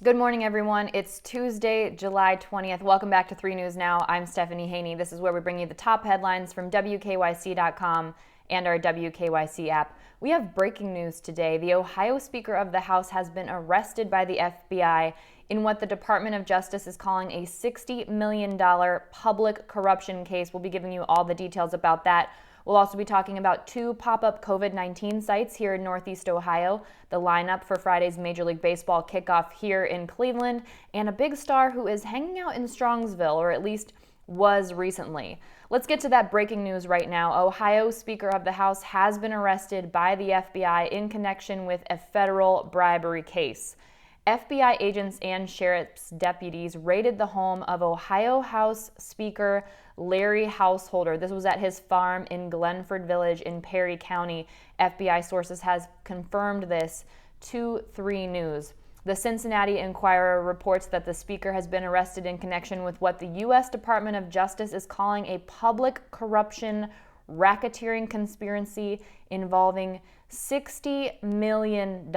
Good morning, everyone. It's Tuesday, July 20th. Welcome back to 3 News Now. I'm Stephanie Haney. This is where we bring you the top headlines from WKYC.com and our WKYC app. We have breaking news today. The Ohio Speaker of the House has been arrested by the FBI in what the Department of Justice is calling a $60 million public corruption case. We'll be giving you all the details about that. We'll also be talking about 2 pop-up COVID-19 sites here in Northeast Ohio, the lineup for Friday's Major League Baseball kickoff here in Cleveland, and a big star who is hanging out in Strongsville, or at least was recently. Let's get to that breaking news right now. Ohio Speaker of the House has been arrested by the FBI in connection with a federal bribery case. FBI agents and sheriff's deputies raided the home of Ohio House Speaker Larry Householder. This was at his farm in Glenford Village in Perry County. FBI sources has confirmed this to 3 News. The Cincinnati Enquirer reports that the speaker has been arrested in connection with what the U.S. Department of Justice is calling a public corruption racketeering conspiracy involving $60 million.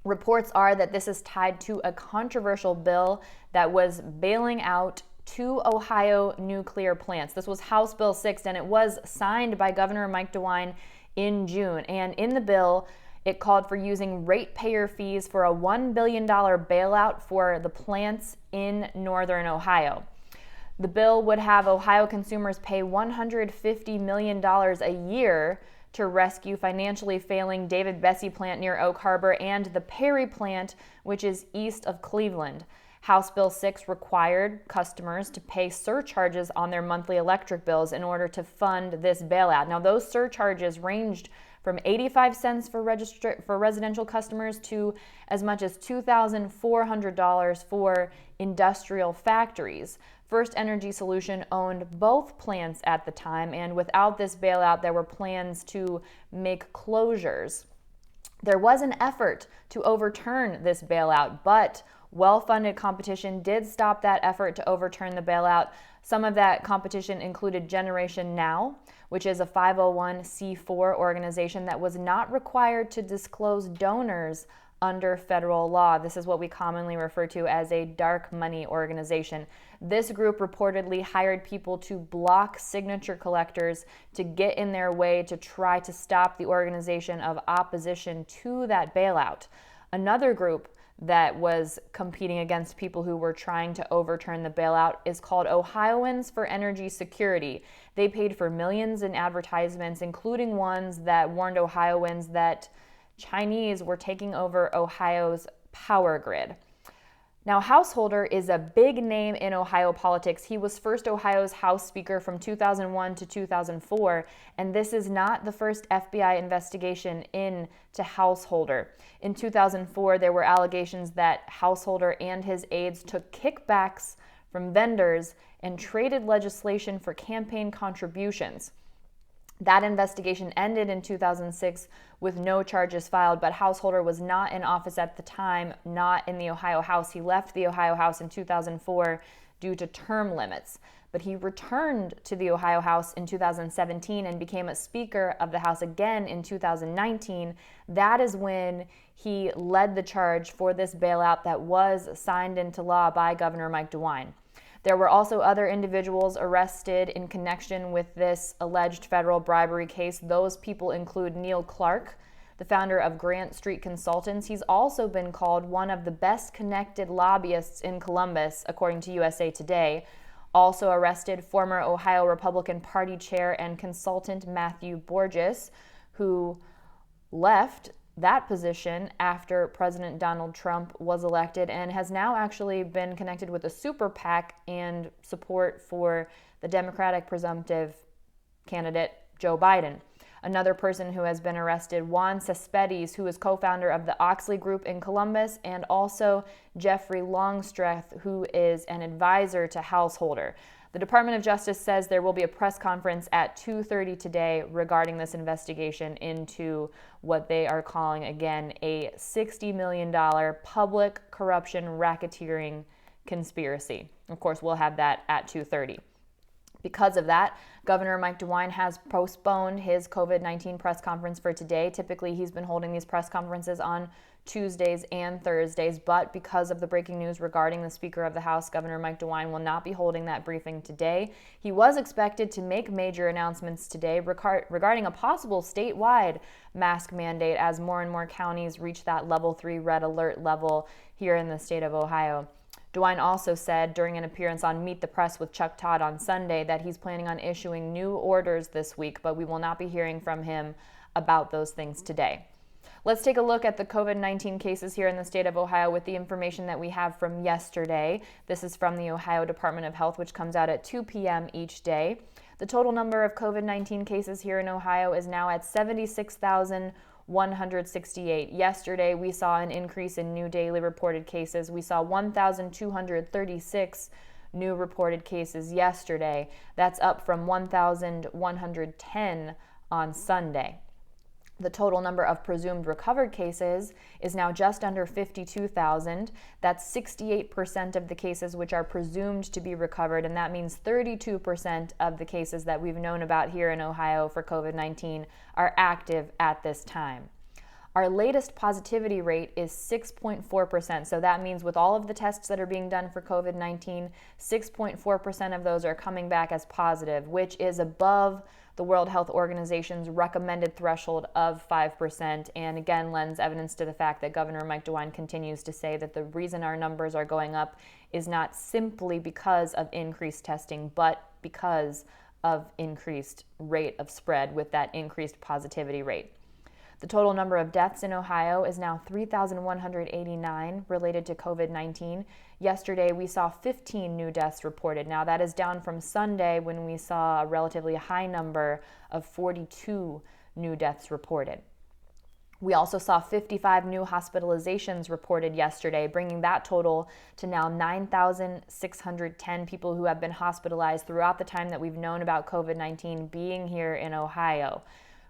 Reports are that this is tied to a controversial bill that was bailing out 2 Ohio nuclear plants. This was House Bill 6, and it was signed by Governor Mike DeWine in June. And in the bill, it called for using ratepayer fees for a $1 billion bailout for the plants in northern Ohio. The bill would have Ohio consumers pay $150 million a year to rescue financially failing David Bessie plant near Oak Harbor and the Perry plant, which is east of Cleveland. House Bill 6 required customers to pay surcharges on their monthly electric bills in order to fund this bailout. Now, those surcharges ranged from 85 cents for residential customers to as much as $2,400 for industrial factories. First Energy Solution owned both plants at the time, and without this bailout, there were plans to make closures. There was an effort to overturn this bailout, but well-funded competition did stop that effort to overturn the bailout. Some of that competition included Generation Now, which is a 501c4 organization that was not required to disclose donors under federal law. This is what we commonly refer to as a dark money organization. This group reportedly hired people to block signature collectors to get in their way to try to stop the organization of opposition to that bailout. Another group that was competing against people who were trying to overturn the bailout is called Ohioans for Energy Security. They paid for millions in advertisements, including ones that warned Ohioans that Chinese were taking over Ohio's power grid. Now, Householder is a big name in Ohio politics. He was first Ohio's House Speaker from 2001 to 2004, and this is not the first FBI investigation into Householder. In 2004, there were allegations that Householder and his aides took kickbacks from vendors and traded legislation for campaign contributions. That investigation ended in 2006 with no charges filed, but Householder was not in office at the time, not in the Ohio House. He left the Ohio House in 2004 due to term limits, but he returned to the Ohio House in 2017 and became a Speaker of the House again in 2019. That is when he led the charge for this bailout that was signed into law by Governor Mike DeWine. There were also other individuals arrested in connection with this alleged federal bribery case. Those people include Neil Clark, the founder of Grant Street Consultants. He's also been called one of the best connected lobbyists in Columbus, according to USA Today. Also arrested former Ohio Republican Party chair and consultant Matthew Borges, who left that position after President Donald Trump was elected and has now actually been connected with a super PAC and support for the Democratic presumptive candidate Joe Biden. Another person who has been arrested, Juan Cespedes, who is co-founder of the Oxley Group in Columbus, and also Jeffrey Longstreth, who is an advisor to Householder. The Department of Justice says there will be a press conference at 2:30 today regarding this investigation into what they are calling, again, a $60 million public corruption racketeering conspiracy. Of course, we'll have that at 2:30. Because of that, Governor Mike DeWINE has postponed his COVID-19 press conference for today. Typically, he's been holding these press conferences on Tuesdays and Thursdays, but because of the breaking news regarding the Speaker of the House, Governor Mike DeWINE will not be holding that briefing today. He was expected to make major announcements today regarding a possible statewide mask mandate as more and more counties reach that level 3 red alert level here in the state of Ohio. DeWINE also said during an appearance on Meet the Press with Chuck Todd on Sunday that he's planning on issuing new orders this week, but we will not be hearing from him about those things today. Let's take a look at the COVID-19 cases here in the state of Ohio with the information that we have from yesterday. This is from the Ohio Department of Health, which comes out at 2 p.m. each day. The total number of COVID-19 cases here in Ohio is now at 76,168. Yesterday, we saw an increase in new daily reported cases. We saw 1,236 new reported cases yesterday. That's up from 1,110 on Sunday. The total number of presumed recovered cases is now just under 52,000. That's 68% of the cases which are presumed to be recovered, and that means 32% of the cases that we've known about here in Ohio for COVID-19 are active at this time. Our latest positivity rate is 6.4%, so that means with all of the tests that are being done for COVID-19, 6.4% of those are coming back as positive, which is above the World Health Organization's recommended threshold of 5%, and again lends evidence to the fact that Governor Mike DeWINE continues to say that the reason our numbers are going up is not simply because of increased testing, but because of increased rate of spread with that increased positivity rate. The total number of deaths in Ohio is now 3,189 related to COVID-19. Yesterday, we saw 15 new deaths reported. Now, that is down from Sunday when we saw a relatively high number of 42 new deaths reported. We also saw 55 new hospitalizations reported yesterday, bringing that total to now 9,610 people who have been hospitalized throughout the time that we've known about COVID-19 being here in Ohio.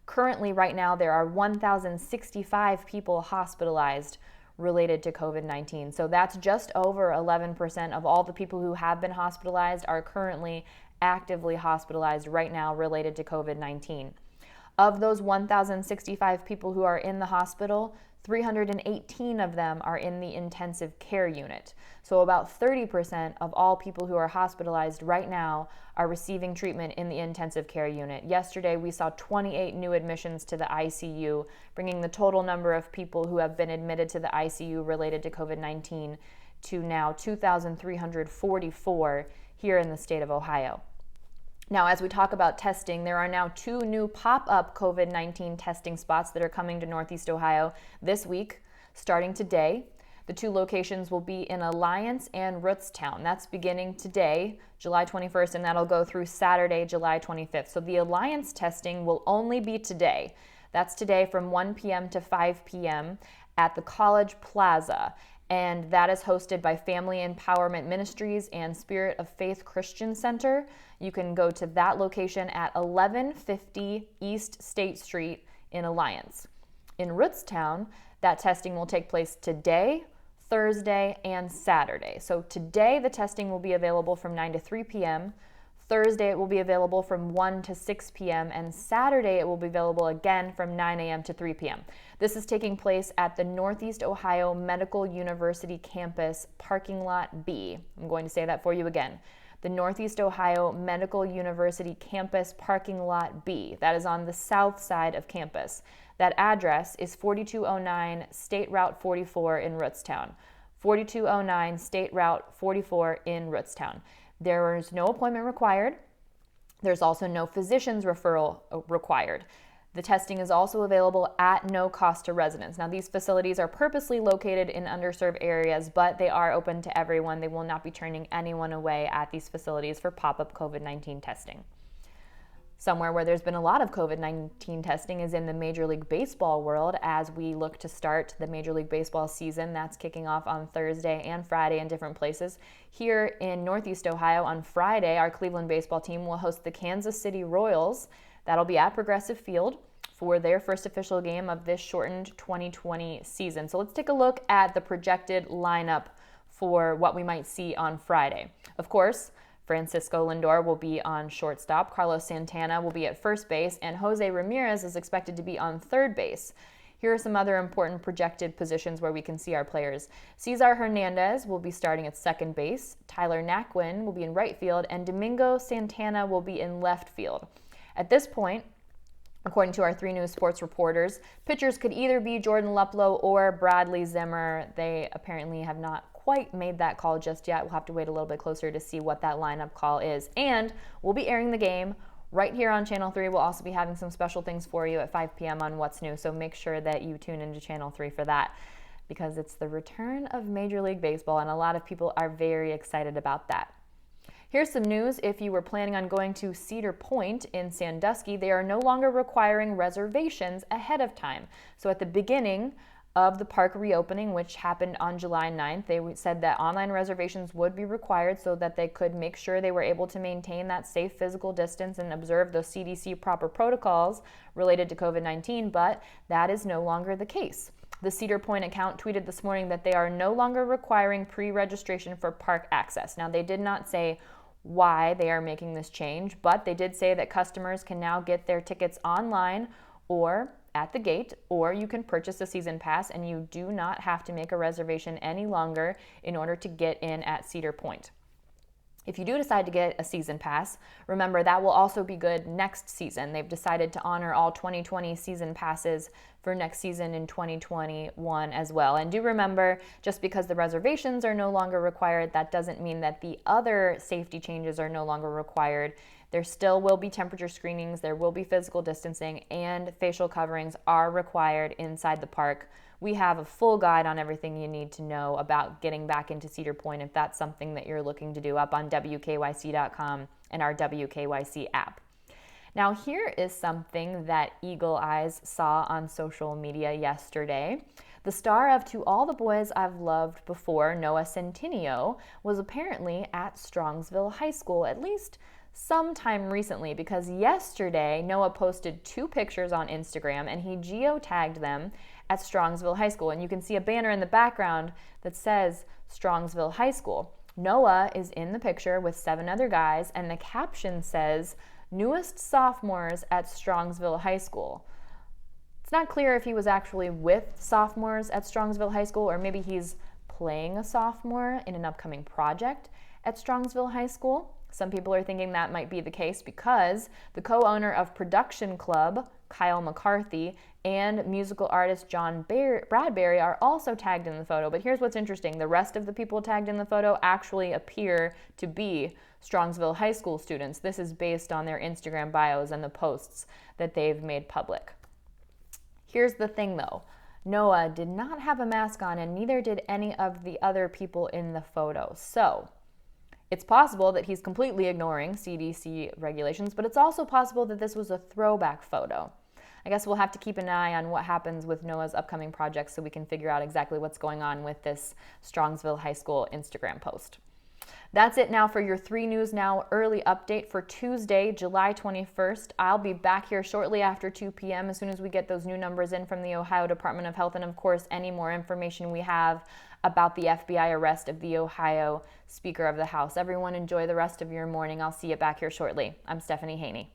Currently, right now, there are 1,065 people hospitalized related to COVID-19. So that's just over 11% of all the people who have been hospitalized are currently actively hospitalized right now related to COVID-19. Of those 1,065 people who are in the hospital, 318 of them are in the intensive care unit. So about 30% of all people who are hospitalized right now are receiving treatment in the intensive care unit. Yesterday, we saw 28 new admissions to the ICU, bringing the total number of people who have been admitted to the ICU related to COVID-19 to now 2,344 here in the state of Ohio. Now, as we talk about testing, there are now 2 new pop-up COVID-19 testing spots that are coming to Northeast Ohio this week, starting today. The 2 locations will be in Alliance and Rootstown. That's beginning today, July 21st, and that'll go through Saturday, July 25th. So the Alliance testing will only be today. That's today from 1 p.m. to 5 p.m. at the College Plaza. And that is hosted by Family Empowerment Ministries and Spirit of Faith Christian Center. You can go to that location at 1150 East State Street in Alliance. In Rootstown, that testing will take place today, Thursday, and Saturday. So today the testing will be available from 9 to 3 p.m. Thursday it will be available from 1 to 6 p.m. and Saturday it will be available again from 9 a.m. to 3 p.m. This is taking place at the Northeast Ohio Medical University Campus Parking Lot B. I'm going to say that for you again. The Northeast Ohio Medical University Campus Parking Lot B. That is on the south side of campus. That address is 4209 State Route 44 in Rootstown. 4209 State Route 44 in Rootstown. There is no appointment required. There's also no physician's referral required. The testing is also available at no cost to residents. Now, these facilities are purposely located in underserved areas, but they are open to everyone. They will not be turning anyone away at these facilities for pop-up COVID-19 testing. Somewhere where there's been a lot of COVID-19 testing is in the Major League Baseball world as we look to start the Major League Baseball season. That's kicking off on Thursday and Friday in different places. Here in Northeast Ohio on Friday, our Cleveland baseball team will host the Kansas City Royals. That'll be at Progressive Field for their first official game of this shortened 2020 season. So let's take a look at the projected lineup for what we might see on Friday. Of course, Francisco Lindor will be on shortstop, Carlos Santana will be at first base, and Jose Ramirez is expected to be on third base. Here are some other important projected positions where we can see our players. Cesar Hernandez will be starting at second base, Tyler Naquin will be in right field, and Domingo Santana will be in left field. At this point, according to our 3 News Sports reporters, pitchers could either be Jordan Luplow or Bradley Zimmer. They apparently have not quite made that call just yet. We'll have to wait a little bit closer to see what that lineup call is. And we'll be airing the game right here on Channel 3. We'll also be having some special things for you at 5 p.m. on What's New, so make sure that you tune into Channel 3 for that, because it's the return of Major League Baseball, and a lot of people are very excited about that. Here's some news. If you were planning on going to Cedar Point in Sandusky, they are no longer requiring reservations ahead of time. So at the beginning of the park reopening, which happened on July 9th, they said that online reservations would be required so that they could make sure they were able to maintain that safe physical distance and observe those CDC proper protocols related to COVID-19, but that is no longer the case. The Cedar Point account tweeted this morning that they are no longer requiring pre-registration for park access. Now, they did not say why they are making this change, but they did say that customers can now get their tickets online or at the gate, or you can purchase a season pass and you do not have to make a reservation any longer in order to get in at Cedar Point. If you do decide to get a season pass, remember that will also be good next season. They've decided to honor all 2020 season passes for next season in 2021 as well. And do remember, just because the reservations are no longer required, that doesn't mean that the other safety changes are no longer required. There still will be temperature screenings, there will be physical distancing, and facial coverings are required inside the park. We have a full guide on everything you need to know about getting back into Cedar Point if that's something that you're looking to do, up on WKYC.com and our WKYC app. Now, here is something that Eagle Eyes saw on social media yesterday. The star of To All the Boys I've Loved Before, Noah Centineo, was apparently at Strongsville High School, at least sometime recently, because yesterday Noah posted 2 pictures on Instagram and he geotagged them at Strongsville High School. And you can see a banner in the background that says Strongsville High School. Noah is in the picture with 7 other guys, and the caption says, "Newest sophomores at Strongsville High School." It's not clear if he was actually with sophomores at Strongsville High School, or maybe he's playing a sophomore in an upcoming project at Strongsville High School. Some people are thinking that might be the case because the co-owner of Production Club, Kyle McCarthy, and musical artist John Bradbury are also tagged in the photo. But here's what's interesting. The rest of the people tagged in the photo actually appear to be Strongsville High School students. This is based on their Instagram bios and the posts that they've made public. Here's the thing though. Noah did not have a mask on, and neither did any of the other people in the photo. So it's possible that he's completely ignoring CDC regulations, but it's also possible that this was a throwback photo. I guess we'll have to keep an eye on what happens with Noah's upcoming projects so we can figure out exactly what's going on with this Strongsville High School Instagram post. That's it now for your 3 News Now early update for Tuesday, July 21st. I'll be back here shortly after 2 p.m. as soon as we get those new numbers in from the Ohio Department of Health, and of course any more information we have about the FBI arrest of the Ohio Speaker of the House. Everyone enjoy the rest of your morning. I'll see you back here shortly. I'm Stephanie Haney.